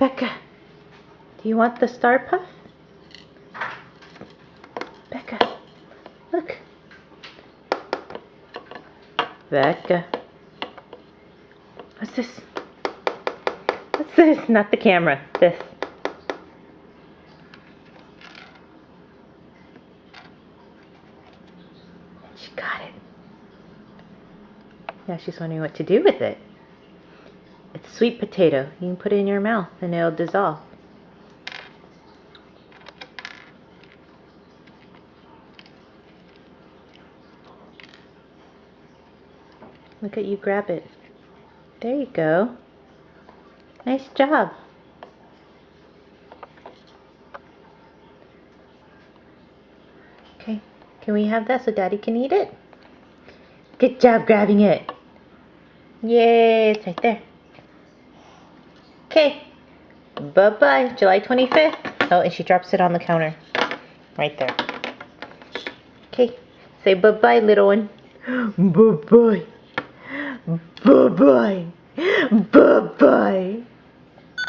Becca, do you want the Star Puff? Becca, look. Becca. What's this? What's this? Not the camera. This. She got it. Now she's wondering what to do with it. It's sweet potato. You can put it in your mouth and it'll dissolve. Look at you grab it. There you go. Nice job. Okay, can we have that so Daddy can eat it? Good job grabbing it. Yay, it's right there. Okay, bye-bye, July 25th. Oh, and she drops it on the counter. Right there. Okay, say bye-bye, little one. Bye-bye. Bye-bye. Bye-bye.